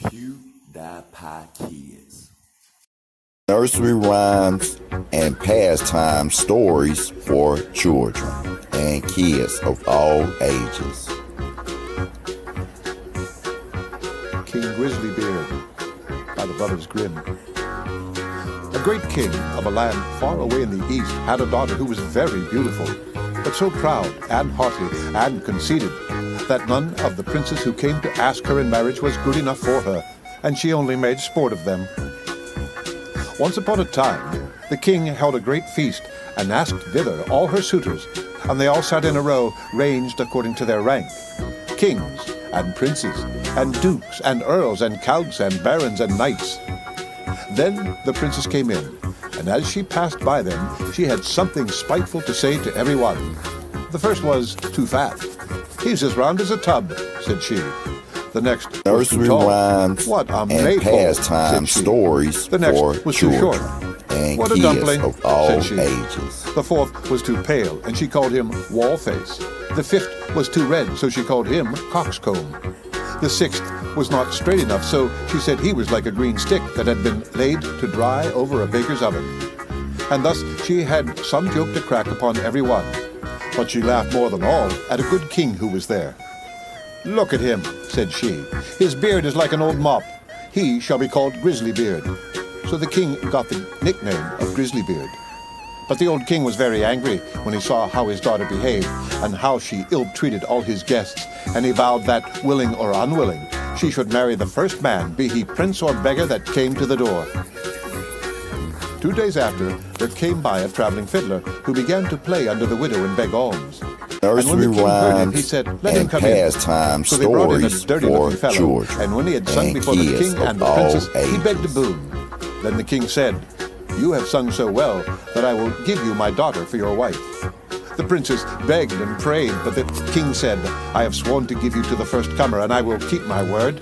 PewDiePie Kids. Nursery rhymes and pastime stories for children and kids of all ages. King Grizzlybeard by the Brothers Grimm. A great king of a land far away in the east had a daughter who was very beautiful, but so proud and haughty and conceited that none of the princes who came to ask her in marriage was good enough for her, and she only made sport of them. Once upon a time, the king held a great feast and asked thither all her suitors, and they all sat in a row, ranged according to their rank. Kings and princes and dukes and earls and counts and barons and knights. Then the princess came in, and as she passed by them, she had something spiteful to say to every one. The first was, "Too fat." "He's as round as a tub," said she. The next was, Nursery "Too tall." rhymes "What a and maypole," pastime said she. stories The next for was, "Too short." children and "What a kids dumpling," of all said she. ages. The fourth was too pale, and she called him Wallface. The fifth was too red, so she called him Coxcomb. The sixth was not straight enough, so she said he was like a green stick that had been laid to dry over a baker's oven. And thus she had some joke to crack upon every one. But she laughed more than all at a good king who was there. "Look at him," said she. "His beard is like an old mop. He shall be called Grizzlybeard." So the king got the nickname of Grizzlybeard. But the old king was very angry when he saw how his daughter behaved and how she ill-treated all his guests, and he vowed that, willing or unwilling, she should marry the first man, be he prince or beggar, that came to the door. 2 days after, there came by a traveling fiddler who began to play under the widow and beg alms. And when the king heard him, he said, "Let him and come in." pastime So they brought in a stories dirty-looking for fellow, children and when he had sung and before the kids king and of the all princess, he ages. begged a boon. Then the king said, "You have sung so well that I will give you my daughter for your wife." The princess begged and prayed, but the king said, "I have sworn to give you to the first comer, and I will keep my word."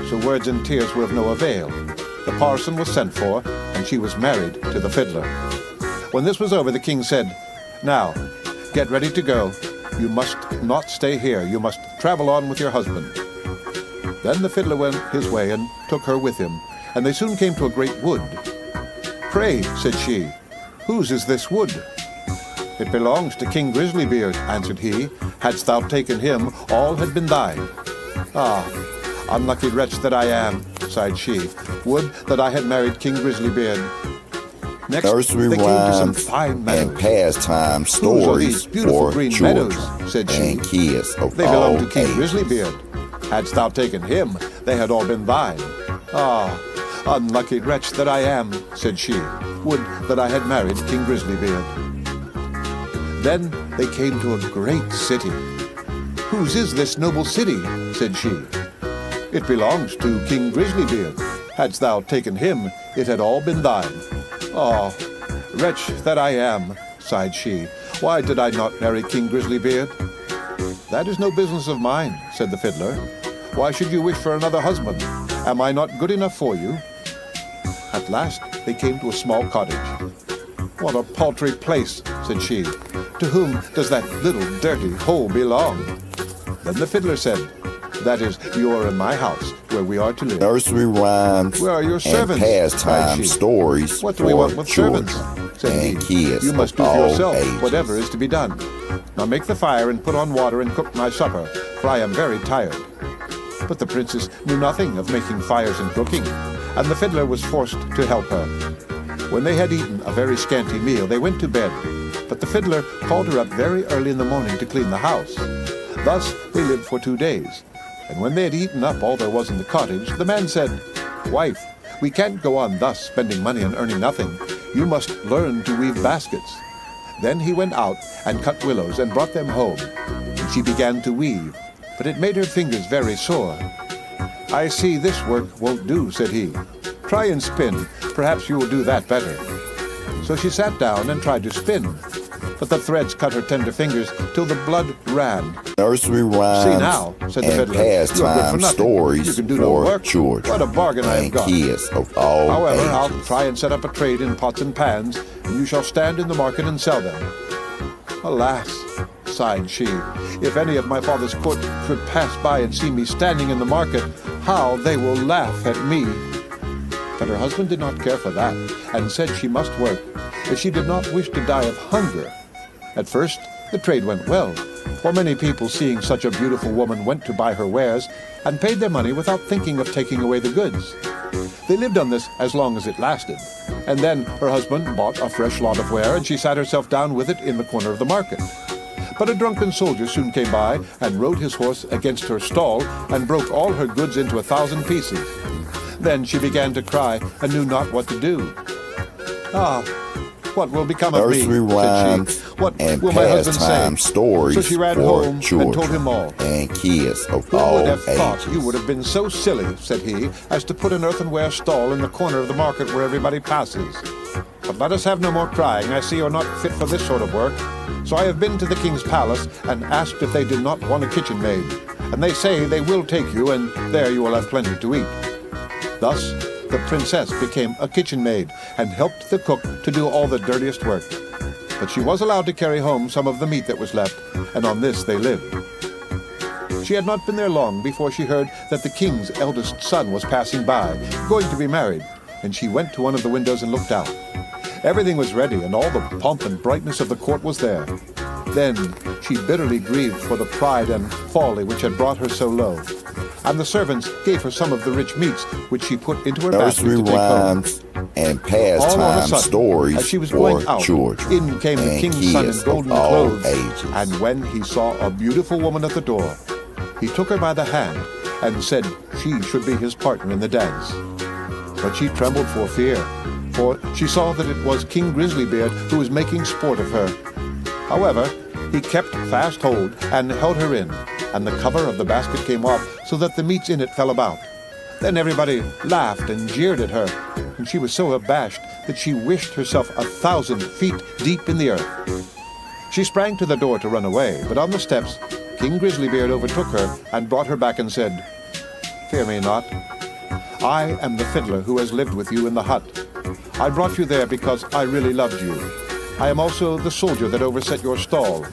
So words and tears were of no avail. The parson was sent for, and she was married to the fiddler. When this was over, the king said, "Now, get ready to go. You must not stay here. You must travel on with your husband." Then the fiddler went his way and took her with him, and they soon came to a great wood. "Pray," said she, "whose is this wood?" "It belongs to King Grizzlybeard," answered he. "Hadst thou taken him, all had been thine." "Ah, unlucky wretch that I am," sighed she. "Would that I had married King Grizzlybeard." Next, Nursery they came to some rhymes fine meadows. and pastime "Whose are these stories beautiful for green children meadows?" said she. and kids of "They all belong to King ages. Grizzlybeard. Hadst thou taken him, they had all been thine." "Ah, unlucky wretch that I am," said she. "Would that I had married King Grizzlybeard." Then they came to a great city. "Whose is this noble city?" said she. "It belongs to King Grizzlybeard. Hadst thou taken him, it had all been thine." "Ah, wretch that I am," sighed she. "Why did I not marry King Grizzlybeard?" "That is no business of mine," said the fiddler. "Why should you wish for another husband? Am I not good enough for you?" At last they came to a small cottage. "What a paltry place," said she. "To whom does that little dirty hole belong?" Then the fiddler said, "That is your and my house, where we are to live." Nursery rhymes "Where are your servants?" and cried pastime she. stories "What do we for want with children servants?" said he. and kids "You must of do for all yourself ages. whatever is to be done. Now make the fire and put on water and cook my supper, for I am very tired." But the princess knew nothing of making fires and cooking, and the fiddler was forced to help her. When they had eaten a very scanty meal, they went to bed, but the fiddler called her up very early in the morning to clean the house. Thus they lived for 2 days, and when they had eaten up all there was in the cottage, the man said, "Wife, we can't go on thus spending money and earning nothing. You must learn to weave baskets." Then he went out and cut willows and brought them home, and she began to weave, but it made her fingers very sore. "I see this work won't do," said he. "Try and spin. Perhaps you will do that better." So she sat down and tried to spin, but the threads cut her tender fingers till the blood ran. Nursery "See rhymes now," said the and fiddler, "you are good for pastime nothing. stories You can do no for work. children What a bargain I have and got. kids of all However, ages. I'll try and set up a trade in pots and pans, and you shall stand in the market and sell them." "Alas," sighed she, "if any of my father's court should pass by and see me standing in the market, how they will laugh at me." But her husband did not care for that, and said she must work, if she did not wish to die of hunger. At first, the trade went well, for many people, seeing such a beautiful woman, went to buy her wares, and paid their money without thinking of taking away the goods. They lived on this as long as it lasted, and then her husband bought a fresh lot of ware, and she sat herself down with it in the corner of the market. But a drunken soldier soon came by, and rode his horse against her stall, and broke all her goods into 1,000 pieces. Then she began to cry, and knew not what to do. "Ah, what will become of me?" Nursery said rhymes she. "What and will my husband say?" pastime stories So she ran for home and children told him all. and kids of "Who all would have thought ages. you would have been so silly," said he, "as to put an earthenware stall in the corner of the market where everybody passes? But let us have no more crying. I see you're not fit for this sort of work." So I have been to the king's palace and asked if they did not want a kitchen maid. And they say they will take you, and there you will have plenty to eat. Thus, the princess became a kitchen maid and helped the cook to do all the dirtiest work. But she was allowed to carry home some of the meat that was left, and on this they lived. She had not been there long before she heard that the king's eldest son was passing by, going to be married, and she went to one of the windows and looked out. Everything was ready, and all the pomp and brightness of the court was there. Then she bitterly grieved for the pride and folly which had brought her so low. And the servants gave her some of the rich meats, which she put into her basket Nursery to take home. rhymes and All on a pastime sudden, stories as she was for going out, children in came the and king's son in kids golden of all clothes. ages. And when he saw a beautiful woman at the door, he took her by the hand and said she should be his partner in the dance. But she trembled for fear, for she saw that it was King Grizzlybeard who was making sport of her. However, he kept fast hold and held her in, and the cover of the basket came off so that the meats in it fell about. Then everybody laughed and jeered at her, and she was so abashed that she wished herself 1,000 feet deep in the earth. She sprang to the door to run away, but on the steps King Grizzlybeard overtook her and brought her back and said, "Fear me not. I am the fiddler who has lived with you in the hut. I brought you there because I really loved you. I am also the soldier that overset your stall.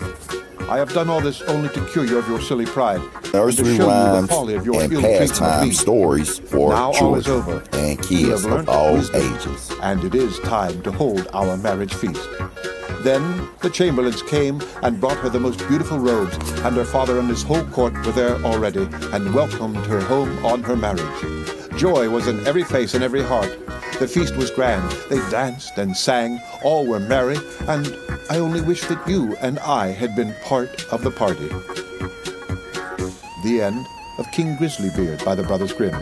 I have done all this only to cure you of your silly pride, and to Nursery show you the rhymes folly of your and ill treatment of pastime me. stories for Now all is children over. and You kids have of learnt all wisdom, ages. and it is time to hold our marriage feast." Then the chamberlains came and brought her the most beautiful robes, and her father and his whole court were there already, and welcomed her home on her marriage. Joy was in every face and every heart. The feast was grand. They danced and sang. All were merry, and I only wish that you and I had been part of the party. The end of King Grizzlybeard by the Brothers Grimm.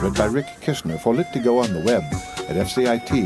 Read by Rick Kishner for Lit to Go on the web at fcit.usf.edu.